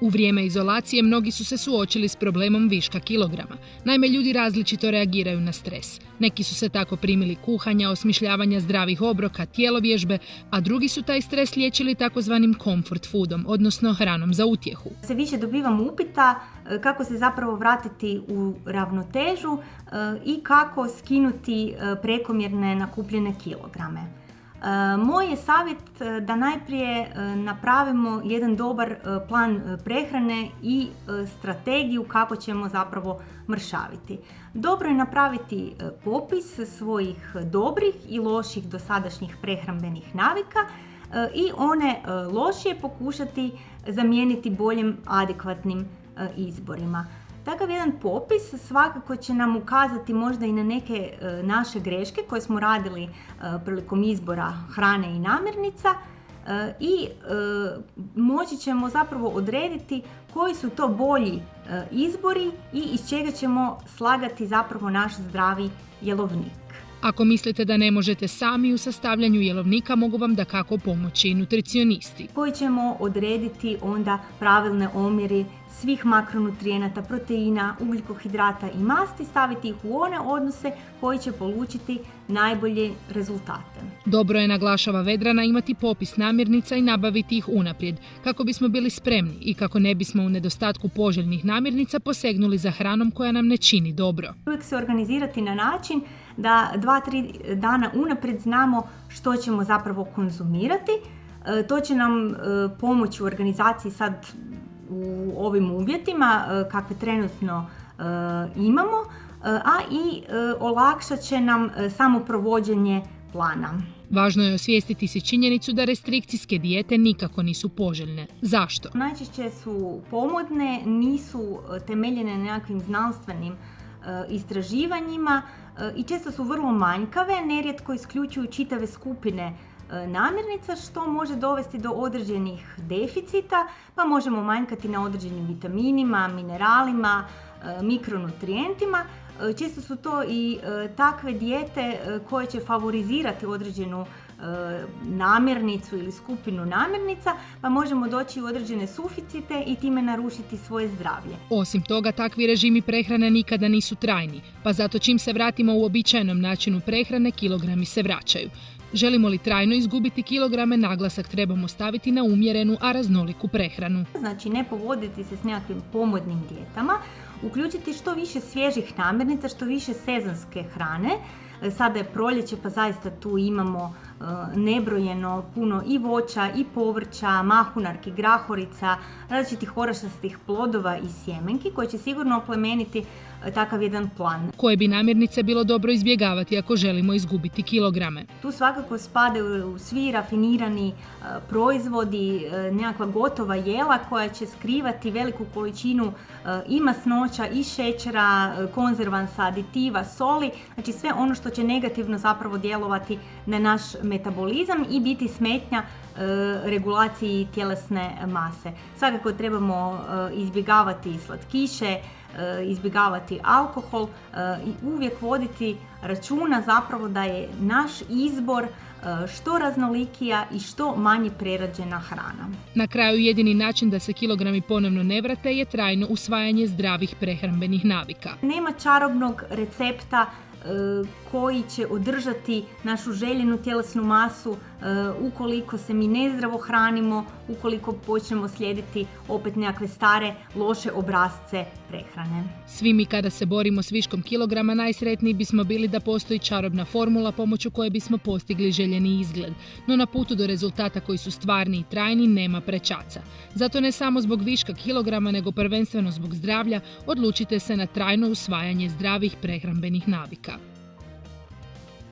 U vrijeme izolacije mnogi su se suočili s problemom viška kilograma. Naime, ljudi različito reagiraju na stres. Neki su se tako primili kuhanja, osmišljavanja zdravih obroka, tjelovježbe, a drugi su taj stres liječili takozvanim comfort foodom, odnosno hranom za utjehu. Sve više dobivam upita kako se zapravo vratiti u ravnotežu i kako skinuti prekomjerne nakupljene kilograme. Moj je savjet da najprije napravimo jedan dobar plan prehrane i strategiju kako ćemo zapravo mršaviti. Dobro je napraviti popis svojih dobrih i loših dosadašnjih prehrambenih navika i one lošije pokušati zamijeniti boljim adekvatnim izborima. Takav jedan popis svakako će nam ukazati možda i na neke naše greške koje smo radili prilikom izbora hrane i namirnica i moći ćemo zapravo odrediti koji su to bolji izbori i iz čega ćemo slagati zapravo naš zdravi jelovnik. Ako mislite da ne možete sami u sastavljanju jelovnika, mogu vam dakako pomoći i nutricionisti. Koji ćemo odrediti onda pravilne omjeri svih makronutrijenata, proteina, ugljikohidrata i masti, staviti ih u one odnose koji će polučiti najbolje rezultate. Dobro je, naglašava Vedrana, imati popis namirnica i nabaviti ih unaprijed, kako bismo bili spremni i kako ne bismo u nedostatku poželjnih namirnica posegnuli za hranom koja nam ne čini dobro. Uvijek se organizirati na način da 2-3 dana unaprijed znamo što ćemo zapravo konzumirati. To će nam pomoći u organizaciji sad u ovim uvjetima kakve trenutno imamo, a i olakšat će nam samo provođenje plana. Važno je osvijestiti si činjenicu da restrikcijske dijete nikako nisu poželjne. Zašto? Najčešće su pomodne, nisu temeljene na nekakvim znanstvenim istraživanjima i često su vrlo manjkave, nerijetko isključuju čitave skupine namirnica, što može dovesti do određenih deficita, pa možemo manjkati na određenim vitaminima, mineralima, mikronutrijentima. Često su to i takve dijete koje će favorizirati određenu namirnicu ili skupinu namirnica, pa možemo doći u određene suficite i time narušiti svoje zdravlje. Osim toga, takvi režimi prehrane nikada nisu trajni, pa zato čim se vratimo u uobičajenom načinu prehrane, kilogrami se vraćaju. Želimo li trajno izgubiti kilograme, naglasak trebamo staviti na umjerenu, a raznoliku prehranu. Znači, ne povoditi se s nekakvim pomodnim dijetama, uključiti što više svježih namirnica, što više sezonske hrane. Sada je proljeće, pa zaista tu imamo nebrojeno puno i voća i povrća, mahunarki, grahorica, različitih orašastih plodova i sjemenki koje će sigurno oplemeniti takav jedan plan. Koje bi namirnice bilo dobro izbjegavati ako želimo izgubiti kilograme? Tu svakako spadaju svi rafinirani proizvodi, nekakva gotova jela koja će skrivati veliku količinu i masnoća i šećera, konzervansa, aditiva, soli, znači sve ono što će negativno zapravo djelovati na naš metabolizam i biti smetnja regulaciji tjelesne mase. Svakako trebamo izbjegavati slatkiše, izbjegavati alkohol i uvijek voditi računa zapravo da je naš izbor što raznolikija i što manje prerađena hrana. Na kraju, jedini način da se kilogrami ponovno ne vrate je trajno usvajanje zdravih prehrambenih navika. Nema čarobnog recepta koji će održati našu željenu tjelesnu masu ukoliko se mi nezdravo hranimo, ukoliko počnemo slijediti opet nekakve stare, loše obrasce prehrane. Svi mi kada se borimo s viškom kilograma, najsretniji bismo bili da postoji čarobna formula pomoću koje bismo postigli željeni izgled. No na putu do rezultata koji su stvarni i trajni nema prečaca. Zato ne samo zbog viška kilograma, nego prvenstveno zbog zdravlja, odlučite se na trajno usvajanje zdravih prehrambenih navika.